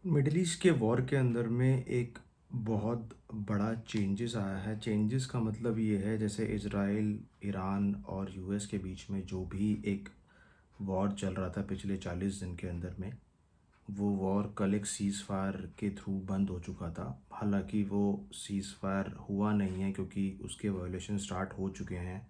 Middle east के war के अंदर में एक बहुत बड़ा चेंजेस आया है। चेंजेस का मतलब ये है, जैसे इज़राइल, ईरान और यूएस के बीच में जो भी एक वॉर चल रहा था पिछले 40 दिन के अंदर में, वो वॉर कल एक सीज़ फायर के थ्रू बंद हो चुका था। हालांकि वो सीज़ फायर हुआ नहीं है क्योंकि उसके वायोलेशन स्टार्ट हो चुके हैं।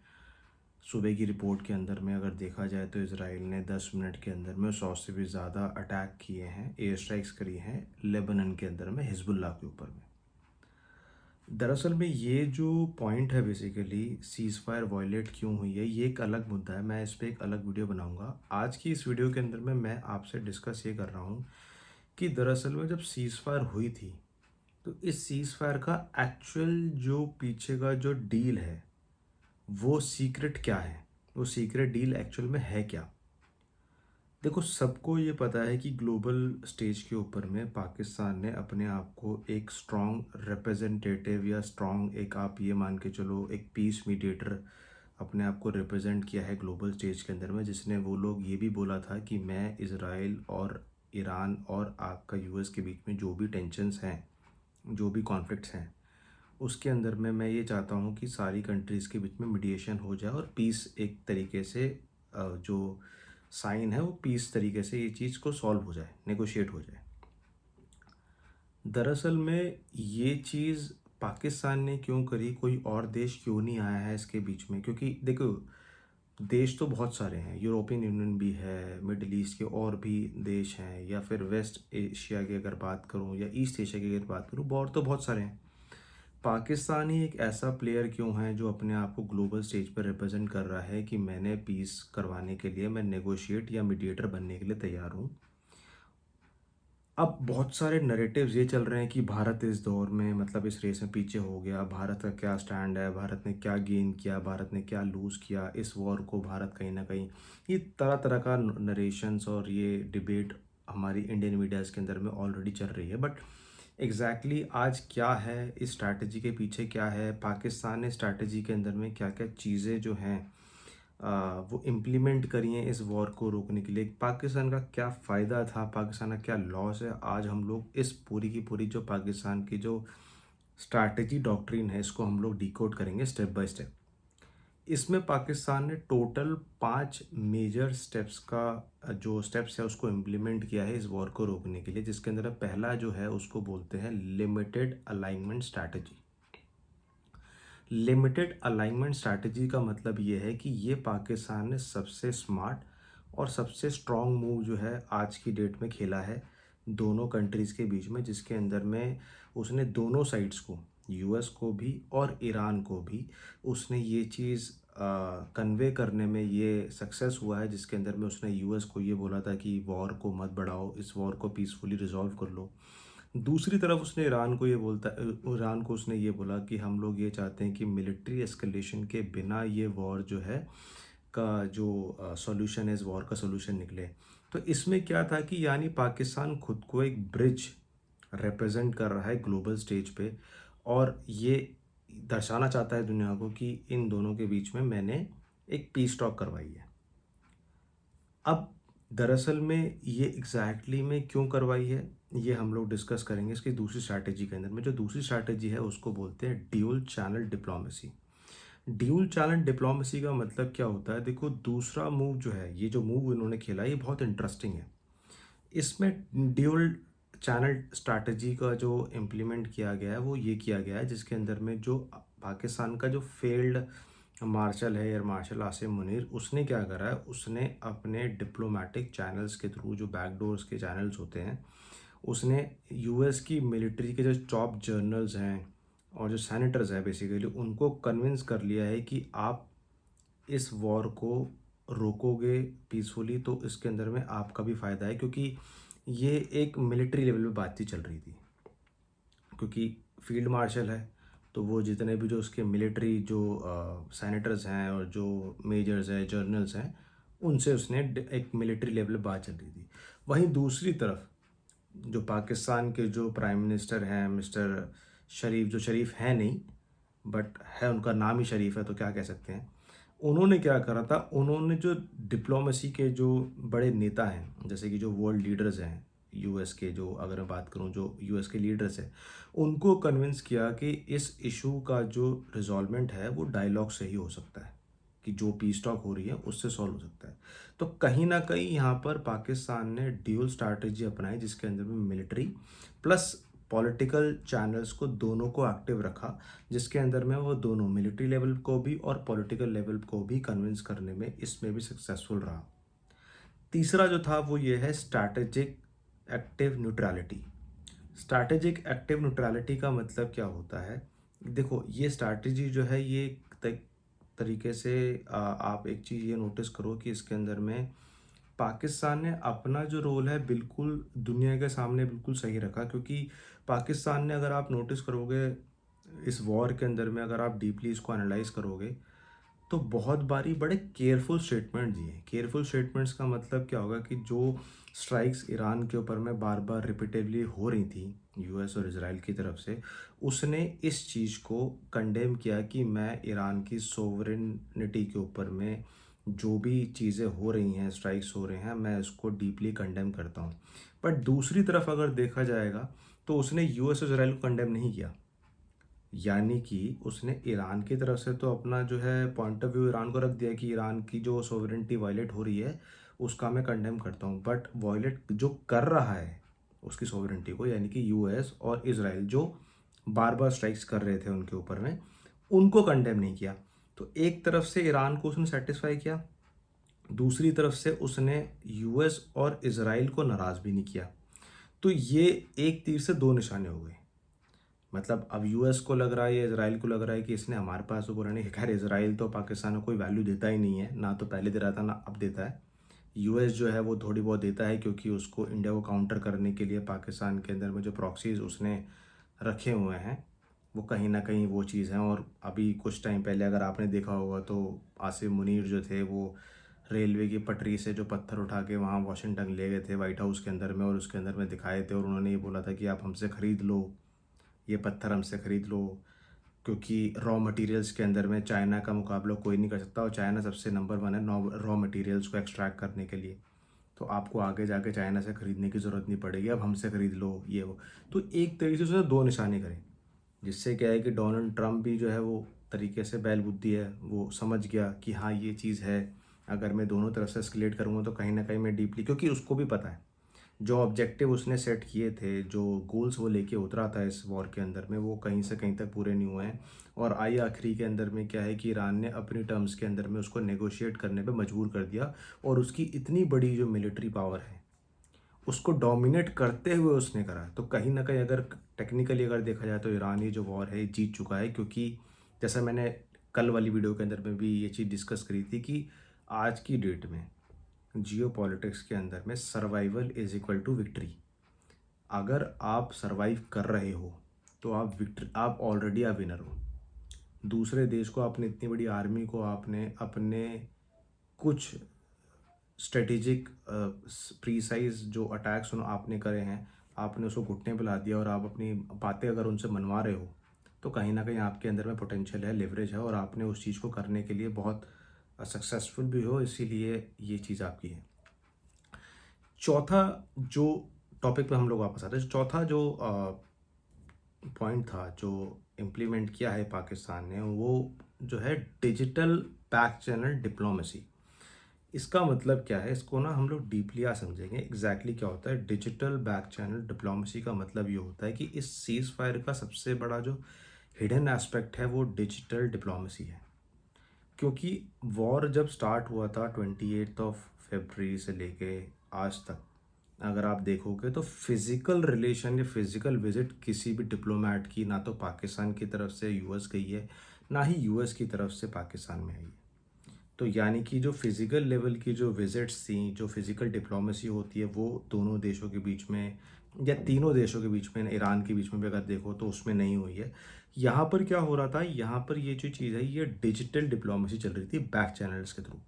सुबह की रिपोर्ट के अंदर में अगर देखा जाए तो इसराइल ने 10 मिनट के अंदर में 100 से भी ज़्यादा अटैक किए हैं, एयर स्ट्राइक्स करी हैं लेबनान के अंदर में हिजबुल्लाह के ऊपर में। दरअसल में ये जो पॉइंट है, बेसिकली सीज़ फायर वायलेट क्यों हुई है, ये एक अलग मुद्दा है। मैं इस पर एक अलग वीडियो बनाऊंगा। आज की इस वीडियो के अंदर में मैं आपसे डिस्कस ये कर रहा हूँ कि दरअसल में जब सीज़ फायर हुई थी तो इस सीज़ फायर का एक्चुअल जो पीछे का जो डील है, वो सीक्रेट क्या है, वो सीक्रेट डील एक्चुअल में है क्या। देखो, सबको ये पता है कि ग्लोबल स्टेज के ऊपर में पाकिस्तान ने अपने आप को एक स्ट्रॉन्ग रिप्रेजेंटेटिव या स्ट्रॉन्ग, एक आप ये मान के चलो, एक पीस मीडिएटर अपने आप को रिप्रेजेंट किया है ग्लोबल स्टेज के अंदर में, जिसने वो लोग ये भी बोला था कि मैं इज़राइल और ईरान और आपका यूएस के बीच में जो भी टेंशन्स हैं, जो भी कॉन्फ्लिक्ट्स हैं, उसके अंदर में मैं ये चाहता हूँ कि सारी कंट्रीज़ के बीच में मीडिएशन हो जाए और पीस एक तरीके से जो साइन है वो पीस तरीके से ये चीज़ को सॉल्व हो जाए, नेगोशिएट हो जाए। दरअसल में ये चीज़ पाकिस्तान ने क्यों करी, कोई और देश क्यों नहीं आया है इसके बीच में? क्योंकि देखो, देश तो बहुत सारे हैं, यूरोपियन यूनियन भी है, मिडिल ईस्ट के और भी देश हैं, या फिर वेस्ट एशिया की अगर बात करूं या ईस्ट एशिया की अगर बात करूं, और तो बहुत सारे हैं। पाकिस्तान ही एक ऐसा प्लेयर क्यों है जो अपने आप को ग्लोबल स्टेज पर रिप्रेजेंट कर रहा है कि मैंने पीस करवाने के लिए, मैं नेगोशिएट या मीडिएटर बनने के लिए तैयार हूँ। अब बहुत सारे नरेटिव्स ये चल रहे हैं कि भारत इस दौर में, मतलब इस रेस में पीछे हो गया, भारत का क्या स्टैंड है, भारत ने क्या गेन किया, भारत ने क्या लूज़ किया, इस वॉर को भारत कहीं ना कहीं, ये तरह तरह का नरेशंस और ये डिबेट हमारी इंडियन मीडियाज़ के अंदर में ऑलरेडी चल रही है। बट एग्जैक्टली आज क्या है, इस स्ट्रैटेजी के पीछे क्या है, पाकिस्तान ने स्ट्रैटेजी के अंदर में क्या क्या चीज़ें जो हैं वो इम्प्लीमेंट करी हैं इस वॉर को रोकने के लिए, पाकिस्तान का क्या फ़ायदा था, पाकिस्तान का क्या लॉस है, आज हम लोग इस पूरी की पूरी जो पाकिस्तान की जो स्ट्रैटेजी डॉक्ट्रिन है, इसको हम लोग डिकोड करेंगे स्टेप बाय स्टेप। इसमें पाकिस्तान ने टोटल 5 मेजर स्टेप्स का जो स्टेप्स है उसको इम्प्लीमेंट किया है इस वॉर को रोकने के लिए, जिसके अंदर पहला जो है उसको बोलते हैं limited alignment strategy. Limited alignment strategy का मतलब ये है कि ये पाकिस्तान ने सबसे स्मार्ट और सबसे स्ट्रॉन्ग मूव जो है आज की डेट में खेला है दोनों कंट्रीज़ के बीच में, जिसके अंदर में उसने दोनों साइड्स को, यूएस को भी और ईरान को भी, उसने ये चीज़ कन्वे करने में ये सक्सेस हुआ है, जिसके अंदर में उसने यूएस को ये बोला था कि वॉर को मत बढ़ाओ, इस वॉर को पीसफुली रिजॉल्व कर लो। दूसरी तरफ उसने ईरान को उसने ये बोला कि हम लोग ये चाहते हैं कि मिलिट्री एस्केलेशन के बिना ये वॉर जो है का जो सॉल्यूशन है, इस वॉर का सॉल्यूशन निकले। तो इसमें क्या था कि यानी पाकिस्तान खुद को एक ब्रिज रिप्रेजेंट कर रहा है ग्लोबल स्टेज पे, और ये दर्शाना चाहता है दुनिया को कि इन दोनों के बीच में मैंने एक पीस टॉक करवाई है। अब दरअसल में ये एग्जैक्टली में क्यों करवाई है, ये हम लोग डिस्कस करेंगे इसकी दूसरी स्ट्रैटेजी के अंदर में। जो दूसरी स्ट्रैटेजी है उसको बोलते हैं dual channel diplomacy. Dual channel diplomacy का मतलब क्या होता है? देखो, दूसरा मूव जो है, ये जो मूव इन्होंने खेला, ये बहुत इंटरेस्टिंग है। इसमें ड्यूल चैनल स्ट्रैटेजी का जो इम्प्लीमेंट किया गया है वो ये किया गया है, जिसके अंदर में जो पाकिस्तान का जो फेल्ड मार्शल है, एयर मार्शल आसिम मुनीर, उसने क्या करा है, उसने अपने डिप्लोमेटिक चैनल्स के थ्रू, जो बैकडोर्स के चैनल्स होते हैं, उसने यूएस की मिलिट्री के जो टॉप जर्नल्स हैं और जो सेनेटर्स हैं, बेसिकली उनको कन्विंस कर लिया है कि आप इस वॉर को रोकोगे पीसफुली तो इसके अंदर में आपका भी फ़ायदा है, क्योंकि ये एक मिलिट्री लेवल पे बातचीत चल रही थी। क्योंकि फील्ड मार्शल है तो वो जितने भी जो उसके मिलिट्री जो सेनेटर्स हैं और जो मेजर्स हैं, जनरल्स हैं, उनसे उसने एक मिलिट्री लेवल पे बात चल रही थी। वहीं दूसरी तरफ जो पाकिस्तान के जो प्राइम मिनिस्टर हैं, मिस्टर शरीफ, जो शरीफ है नहीं बट है, उनका नाम ही शरीफ है तो क्या कह सकते हैं, उन्होंने क्या करा था, उन्होंने जो डिप्लोमेसी के जो बड़े नेता हैं, जैसे कि जो वर्ल्ड लीडर्स हैं, यूएस के जो, अगर मैं बात करूं जो यूएस के लीडर्स हैं, उनको कन्विंस किया कि इस इशू का जो रिजॉल्वमेंट है वो डायलॉग से ही हो सकता है, कि जो पीस टॉक हो रही है उससे सॉल्व हो सकता है। तो कहीं ना कहीं यहाँ पर पाकिस्तान ने ड्यूल स्ट्रैटेजी अपनाई, जिसके अंदर में मिलिट्री प्लस पॉलिटिकल चैनल्स को दोनों को एक्टिव रखा, जिसके अंदर में वो दोनों मिलिट्री लेवल को भी और पॉलिटिकल लेवल को भी कन्विंस करने में इसमें भी सक्सेसफुल रहा। तीसरा जो था वो ये है strategic active neutrality. Strategic active neutrality का मतलब क्या होता है? देखो, ये स्ट्रैटेजी जो है ये तरीके से आप एक चीज़ ये नोटिस करो कि इसके अंदर में पाकिस्तान ने अपना जो रोल है बिल्कुल दुनिया के सामने बिल्कुल सही रखा, क्योंकि पाकिस्तान ने, अगर आप नोटिस करोगे इस वॉर के अंदर में, अगर आप डीपली इसको एनालाइज करोगे तो बहुत बारी बड़े केयरफुल स्टेटमेंट दिए। केयरफुल स्टेटमेंट्स का मतलब क्या होगा कि जो स्ट्राइक्स ईरान के ऊपर में बार बार रिपीटेडली हो रही थी यूएस और इजराइल की तरफ से, उसने इस चीज़ को कंडेम किया कि मैं ईरान की सोवरेनिटी के ऊपर में जो भी चीज़ें हो रही हैं, स्ट्राइक्स हो रहे हैं, मैं इसको डीपली कंडेम करता हूँ। बट दूसरी तरफ अगर देखा जाएगा तो उसने यूएस और इजराइल को कंडेम नहीं किया, यानी कि उसने ईरान की तरफ से तो अपना जो है पॉइंट ऑफ व्यू ईरान को रख दिया कि ईरान की जो सोवरेनिटी वायलेट हो रही है उसका मैं कंडेम करता हूँ, बट वायलेट जो कर रहा है उसकी सोवरेनिटी को, यानी कि यूएस और इजराइल जो बार बार स्ट्राइक्स कर रहे थे उनके ऊपर में, उनको कंडेम नहीं किया। तो एक तरफ से ईरान को उसने सेटिस्फाई किया, दूसरी तरफ से उसने यूएस और इजराइल को नाराज़ भी नहीं किया। तो ये एक तीर से दो निशाने हो गए। मतलब अब यूएस को लग रहा है या इजराइल को लग रहा है कि इसने हमारे पास तो बोला नहीं। खैर, इजराइल तो पाकिस्तान को कोई वैल्यू देता ही नहीं है, ना तो पहले दे रहा था ना अब देता है। यूएस जो है वो थोड़ी बहुत देता है, क्योंकि उसको इंडिया को काउंटर करने के लिए पाकिस्तान के अंदर में जो प्रॉक्सीज उसने रखे हुए हैं वो कहीं ना कहीं वो चीज़ है। और अभी कुछ टाइम पहले अगर आपने देखा होगा तो आसिम मुनीर जो थे वो रेलवे की पटरी से जो पत्थर उठा के वहाँ वाशिंगटन ले गए थे वाइट हाउस के अंदर में, और उसके अंदर में दिखाए थे, और उन्होंने ये बोला था कि आप हमसे ख़रीद लो, ये पत्थर हमसे ख़रीद लो, क्योंकि रॉ मटेरियल्स के अंदर में चाइना का मुकाबला कोई नहीं कर सकता, और चाइना सबसे नंबर वन है रॉ मटेरियल्स को एक्सट्रैक्ट करने के लिए। तो आपको आगे जाके चाइना से ख़रीदने की ज़रूरत नहीं पड़ेगी, अब हमसे ख़रीद लो ये वो। तो एक तरीके से उसने दो निशाने करे, जिससे क्या है कि डोनाल्ड ट्रंप भी जो है वो तरीके से बैल बुद्धि है, वो समझ गया कि हाँ ये चीज़ है, अगर मैं दोनों तरफ से एस्केलेट करूँगा तो कहीं ना कहीं मैं डीपली, क्योंकि उसको भी पता है जो ऑब्जेक्टिव उसने सेट किए थे, जो गोल्स वो लेके उतरा था इस वॉर के अंदर में, वो कहीं से कहीं तक पूरे नहीं हुए हैं। और आई आखिरी के अंदर में क्या है कि ईरान ने अपनी टर्म्स के अंदर में उसको नेगोशिएट करने पे मजबूर कर दिया, और उसकी इतनी बड़ी जो मिलिट्री पावर है उसको डोमिनेट करते हुए उसने करा। तो कहीं ना कहीं अगर टेक्निकली अगर देखा जाए तो ईरान ये जो वॉर है ये जीत चुका है, क्योंकि जैसा मैंने कल वाली वीडियो के अंदर में भी ये चीज़ डिस्कस करी थी कि आज की डेट में जियो पॉलिटिक्स के अंदर में survival is equal to victory. अगर आप सर्वाइव कर रहे हो तो आप ऑलरेडी आप विनर हो। दूसरे देश को, आपने इतनी बड़ी आर्मी को आपने अपने कुछ स्ट्रेटेजिक प्रीसाइज जो अटैक्स आपने करे हैं, आपने उसको घुटने पे ला दिया, और आप अपनी बातें अगर उनसे मनवा रहे हो तो कहीं ना कहीं आपके अंदर में पोटेंशियल है, लिवरेज है, और आपने उस चीज़ को करने के लिए बहुत सक्सेसफुल भी हो, इसीलिए ये चीज़ आपकी है। चौथा जो टॉपिक पे हम लोग वापस आते हैं, चौथा जो पॉइंट था जो इम्प्लीमेंट किया है पाकिस्तान ने, वो जो है डिजिटल बैक चैनल डिप्लोमेसी। इसका मतलब क्या है, इसको ना हम लोग डीपली आ समझेंगे एग्जैक्टली क्या होता है। डिजिटल बैक चैनल डिप्लोमेसी का मतलब ये होता है कि इस सीज फायर का सबसे बड़ा जो हिडन एस्पेक्ट है वो डिजिटल डिप्लोमेसी है। क्योंकि वॉर जब स्टार्ट हुआ था 28 फरवरी से लेके आज तक, अगर आप देखोगे तो फिज़िकल रिलेशन या फिज़िकल विजिट किसी भी डिप्लोमेट की ना तो पाकिस्तान की तरफ से यूएस गई है, ना ही यूएस की तरफ से पाकिस्तान में आई है। तो यानी कि जो फिज़िकल लेवल की जो विजिट्स थी, जो फिज़िकल डिप्लोमेसी होती है, वो दोनों देशों के बीच में या तीनों देशों के बीच में, ईरान के बीच में भी अगर देखो तो उसमें नहीं हुई है। यहाँ पर क्या हो रहा था, यहाँ पर ये जो चीज़ है ये डिजिटल डिप्लोमेसी चल रही थी बैक चैनल्स के थ्रू।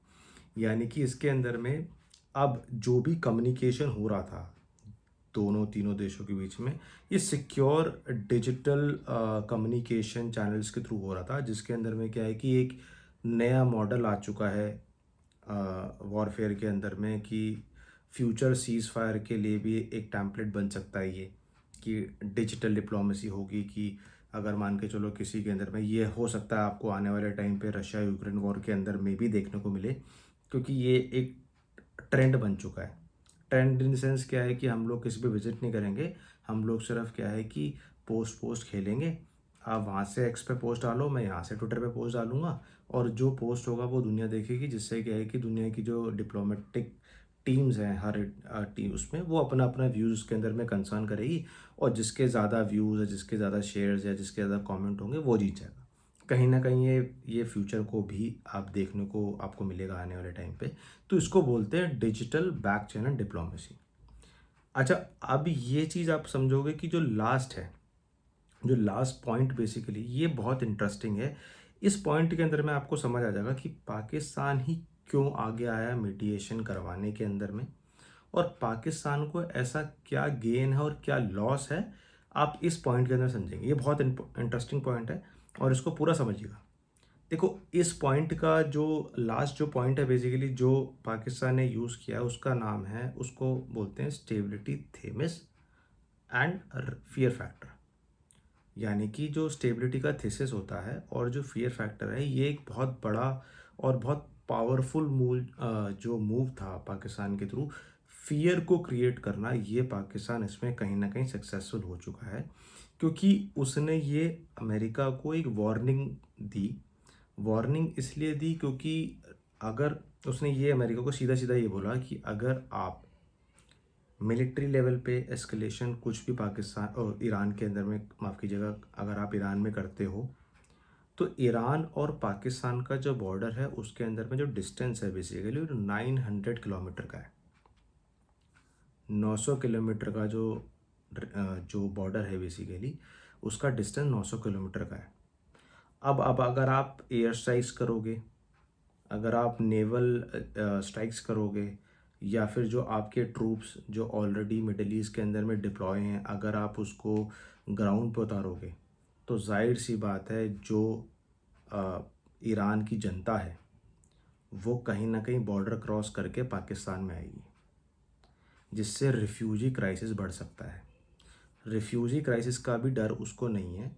यानी कि इसके अंदर में अब जो भी कम्युनिकेशन हो रहा था दोनों तीनों देशों के बीच में, ये सिक्योर डिजिटल कम्युनिकेशन चैनल्स के थ्रू हो रहा था, जिसके अंदर में क्या है कि एक नया मॉडल आ चुका है वॉरफेयर के अंदर में, कि फ्यूचर सीज़ फायर के लिए भी एक टेम्पलेट बन सकता है ये, कि डिजिटल डिप्लोमेसी होगी कि अगर मान के चलो किसी के अंदर में ये हो सकता है आपको आने वाले टाइम पे रशिया यूक्रेन वॉर के अंदर में भी देखने को मिले, क्योंकि ये एक ट्रेंड बन चुका है। ट्रेंड इन सेंस क्या है कि हम लोग किसी पे विजिट नहीं करेंगे, हम लोग सिर्फ क्या है कि पोस्ट पोस्ट खेलेंगे। आप वहाँ से एक्स पे पोस्ट डालो, मैं यहाँ से ट्विटर पे पोस्ट डालूंगा, और जो पोस्ट होगा वो दुनिया देखेगी, जिससे क्या है कि दुनिया की जो डिप्लोमेटिक टीम्स हैं हर टीम उसमें वो अपना अपना व्यूज़ उसके अंदर में कंसर्न करेगी, और जिसके ज़्यादा व्यूज़ या जिसके ज़्यादा शेयर्स या जिसके ज़्यादा कमेंट होंगे वो जीत जाएगा। कहीं ना कहीं ये फ्यूचर को भी आप देखने को आपको मिलेगा आने वाले टाइम पे। तो इसको बोलते हैं डिजिटल बैक चैनल डिप्लोमेसी। अच्छा, अब ये चीज़ आप समझोगे कि जो लास्ट है, जो लास्ट पॉइंट बेसिकली ये बहुत इंटरेस्टिंग है। इस पॉइंट के अंदर में आपको समझ आ जाएगा कि पाकिस्तान ही क्यों आगे आया मीडिएशन करवाने के अंदर में, और पाकिस्तान को ऐसा क्या गेन है और क्या लॉस है। आप इस पॉइंट के अंदर समझेंगे, ये बहुत इंटरेस्टिंग पॉइंट है और इसको पूरा समझिएगा। देखो, इस पॉइंट का जो लास्ट जो पॉइंट है बेसिकली जो पाकिस्तान ने यूज़ किया है उसका नाम है, उसको बोलते हैं stability Themis and fear factor. यानी कि जो स्टेबिलिटी का थीसिस होता है और जो फियर फैक्टर है, ये एक बहुत बड़ा और बहुत पावरफुल जो मूव था पाकिस्तान के थ्रू फियर को क्रिएट करना, ये पाकिस्तान इसमें कहीं ना कहीं सक्सेसफुल हो चुका है, क्योंकि उसने ये अमेरिका को एक वार्निंग दी। वार्निंग इसलिए दी क्योंकि अगर उसने ये अमेरिका को सीधा सीधा ये बोला कि अगर आप मिलिट्री लेवल पे एस्केलेशन कुछ भी पाकिस्तान और ईरान के अंदर में, माफ़ कीजिएगा, अगर आप ईरान में करते हो, तो ईरान और पाकिस्तान का जो बॉर्डर है उसके अंदर में जो डिस्टेंस है बेसिकली वो 900 किलोमीटर का है। 900 किलोमीटर का जो बॉर्डर है बेसिकली उसका डिस्टेंस 900 किलोमीटर का है। अब अगर आप एयर स्ट्राइक्स करोगे, अगर आप नेवल स्ट्राइक्स करोगे, या फिर जो आपके ट्रूप्स जो ऑलरेडी मिडल ईस्ट के अंदर में डिप्लॉय हैं, अगर आप उसको ग्राउंड पर उतारोगे, तो जाहिर सी बात है जो ईरान की जनता है वो कहीं ना कहीं बॉर्डर क्रॉस करके पाकिस्तान में आएगी, जिससे रिफ्यूजी क्राइसिस बढ़ सकता है। रिफ्यूजी क्राइसिस का भी डर उसको नहीं है,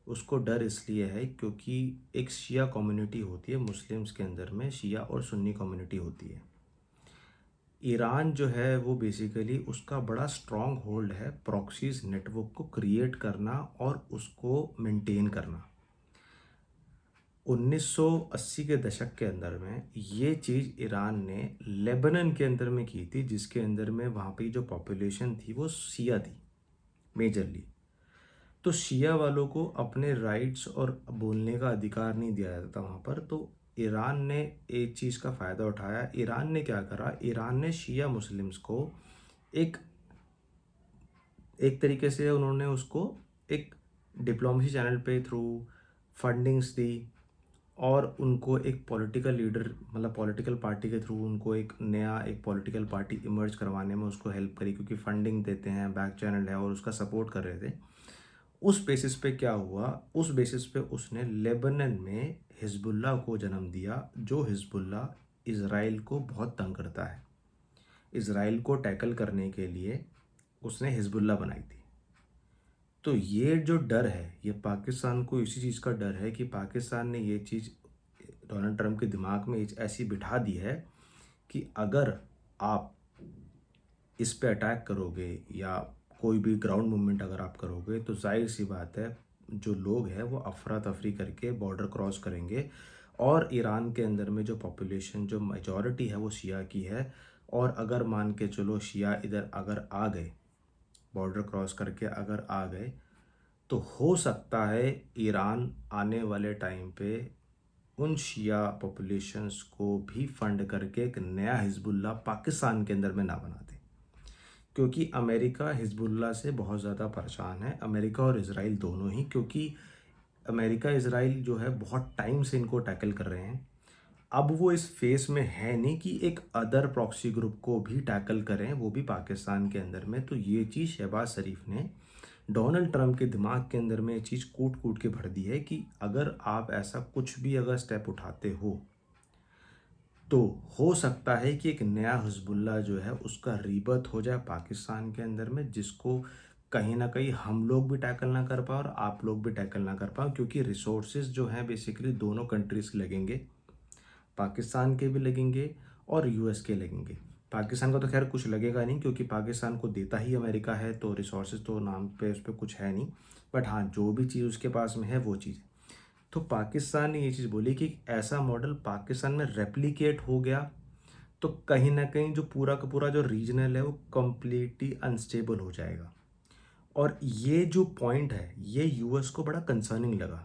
उसको डर इसलिए है क्योंकि एक शिया कम्युनिटी होती है मुस्लिम्स के अंदर में, शिया और सुन्नी कम्युनिटी होती है। ईरान जो है वो बेसिकली उसका बड़ा स्ट्रॉन्ग होल्ड है प्रॉक्सीज नेटवर्क को क्रिएट करना और उसको मेंटेन करना। 1980 के दशक के अंदर में ये चीज़ ईरान ने लेबनान के अंदर में की थी, जिसके अंदर में वहाँ पे जो पॉपुलेशन थी वो शिया थी मेजरली। तो शिया वालों को अपने राइट्स और बोलने का अधिकार नहीं दिया जाता था वहाँ पर। तो ईरान ने एक चीज़ का फ़ायदा उठाया। ईरान ने क्या करा, ईरान ने शिया मुस्लिम्स को एक एक तरीके से उन्होंने उसको एक डिप्लोमेसी चैनल पे थ्रू फंडिंग्स दी, और उनको एक पॉलिटिकल लीडर मतलब पॉलिटिकल पार्टी के थ्रू उनको एक नया एक पॉलिटिकल पार्टी इमर्ज करवाने में उसको हेल्प करी, क्योंकि फंडिंग देते हैं, बैक चैनल है, और उसका सपोर्ट कर रहे थे। उस बेसिस पे क्या हुआ, उस बेसिस पे उसने लेबनान में हिजबुल्लाह को जन्म दिया, जो हिजबुल्लाह इज़राइल को बहुत तंग करता है। इज़राइल को टैकल करने के लिए उसने हिजबुल्लाह बनाई थी। तो ये जो डर है, ये पाकिस्तान को इसी चीज़ का डर है कि पाकिस्तान ने ये चीज़ डोनाल्ड ट्रंप के दिमाग में ऐसी बिठा दी है कि अगर आप इस पे अटैक करोगे या कोई भी ग्राउंड मूवमेंट अगर आप करोगे, तो जाहिर सी बात है जो लोग हैं वो अफरा तफरी करके बॉर्डर क्रॉस करेंगे, और ईरान के अंदर में जो पॉपुलेशन जो मेजॉरिटी है वो शिया की है। और अगर मान के चलो शिया इधर अगर आ गए, बॉर्डर क्रॉस करके अगर आ गए, तो हो सकता है ईरान आने वाले टाइम पे उन शिया पॉपुलेशंस को भी फंड करके एक नया हिजबुल्लाह पाकिस्तान के अंदर में ना बना दे, क्योंकि अमेरिका हिजबुल्लाह से बहुत ज़्यादा परेशान है, अमेरिका और इज़राइल दोनों ही, क्योंकि अमेरिका इज़राइल जो है बहुत टाइम से इनको टैकल कर रहे हैं। अब वो इस फेस में है नहीं कि एक अदर प्रॉक्सी ग्रुप को भी टैकल करें, वो भी पाकिस्तान के अंदर में। तो ये चीज़ शहबाज शरीफ ने डोनाल्ड ट्रंप के दिमाग के अंदर में ये चीज़ कूट कूट के भर दी है कि अगर आप ऐसा कुछ भी अगर स्टेप उठाते हो तो हो सकता है कि एक नया हिज़्बुल्लाह जो है उसका रीबर्थ हो जाए पाकिस्तान के अंदर में, जिसको कहीं न कहीं हम लोग भी टैकल ना कर पाएँ और आप लोग भी टैकल ना कर पाएँ, क्योंकि रिसोर्सेज़ जो हैं बेसिकली दोनों कंट्रीज़ के लगेंगे। पाकिस्तान के भी लगेंगे और यूएस के लगेंगे। पाकिस्तान को तो ख़ैर कुछ लगेगा नहीं, क्योंकि पाकिस्तान को देता ही अमेरिका है, तो रिसोर्सेज़ तो नाम पे उस पे कुछ है नहीं। बट हाँ, जो भी चीज़ उसके पास में है वो चीज़ है। तो पाकिस्तान ने ये चीज़ बोली कि ऐसा मॉडल पाकिस्तान में रेप्लिकेट हो गया तो कहीं न कहीं जो पूरा का पूरा जो रीजनल है वो कंप्लीटली अनस्टेबल हो जाएगा। और ये जो पॉइंट है ये यूएस को बड़ा कंसर्निंग लगा।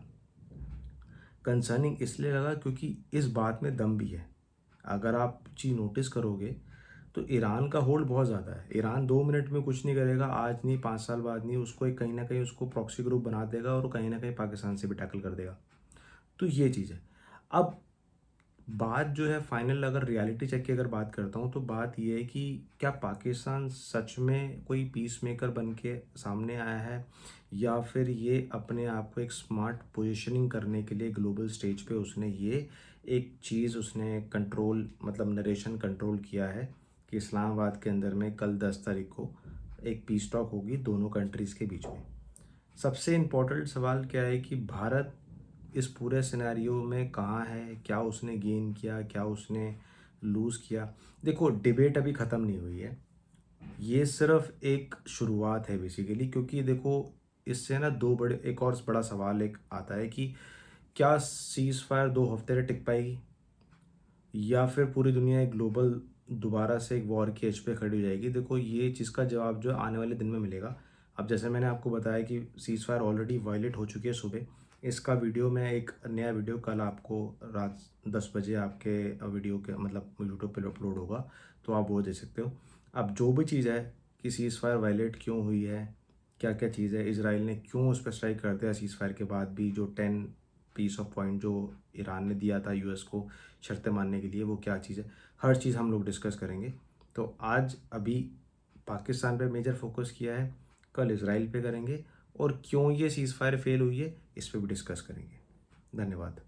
कंसर्निंग इसलिए लगा क्योंकि इस बात में दम भी है। अगर आप चीज़ नोटिस करोगे तो ईरान का होल्ड बहुत ज़्यादा है। ईरान 2 मिनट में कुछ नहीं करेगा, आज नहीं 5 साल बाद नहीं, उसको एक कहीं न कहीं उसको प्रॉक्सी ग्रुप बना देगा और कहीं न कहीं पाकिस्तान से भी टैकल कर देगा। तो ये चीज़ है। अब बात जो है फाइनल, अगर रियलिटी चेक की अगर बात करता हूँ तो बात ये है कि क्या पाकिस्तान सच में कोई पीस मेकर बन के सामने आया है, या फिर ये अपने आप को एक स्मार्ट पोजीशनिंग करने के लिए ग्लोबल स्टेज पे उसने ये एक चीज़ उसने कंट्रोल मतलब नरेशन कंट्रोल किया है कि इस्लामाबाद के अंदर में कल 10 तारीख को एक पीस टॉक होगी दोनों कंट्रीज़ के बीच में। सबसे इम्पोर्टेंट सवाल क्या है कि भारत इस पूरे सिनेरियो में कहाँ है, क्या उसने गेन किया, क्या उसने लूज़ किया। देखो, डिबेट अभी ख़त्म नहीं हुई है, ये सिर्फ एक शुरुआत है बेसिकली, क्योंकि देखो इससे ना दो बड़े एक और बड़ा सवाल एक आता है कि क्या सीज़ फायर 2 हफ्ते तक टिक पाएगी, या फिर पूरी दुनिया एक ग्लोबल दोबारा से एक वॉर की एज पे खड़ी हो जाएगी। देखो, ये चीज़ का जवाब जो आने वाले दिन में मिलेगा। अब जैसे मैंने आपको बताया कि सीज़ फायर ऑलरेडी वायलेट हो चुकी है सुबह। इसका वीडियो मैं एक नया वीडियो कल आपको रात 10 बजे आपके वीडियो के मतलब यूट्यूब पे अपलोड होगा, तो आप वो देख सकते हो। अब जो भी चीज़ है कि सीज़ फायर वायलेट क्यों हुई है, क्या-क्या चीज़ है, इज़राइल ने क्यों उस पे स्ट्राइक कर दिया सीज़ फायर के बाद भी, जो 10 पीस ऑफ पॉइंट जो ईरान ने दिया था यूएस को शर्तें मानने के लिए, वो क्या चीज़ है, हर चीज़ हम लोग डिस्कस करेंगे। तो आज अभी पाकिस्तान पे मेजर फोकस किया है, कल इसराइल पे करेंगे और क्यों ये सीज़ फायर फेल हुई है इस पे भी डिस्कस करेंगे। धन्यवाद।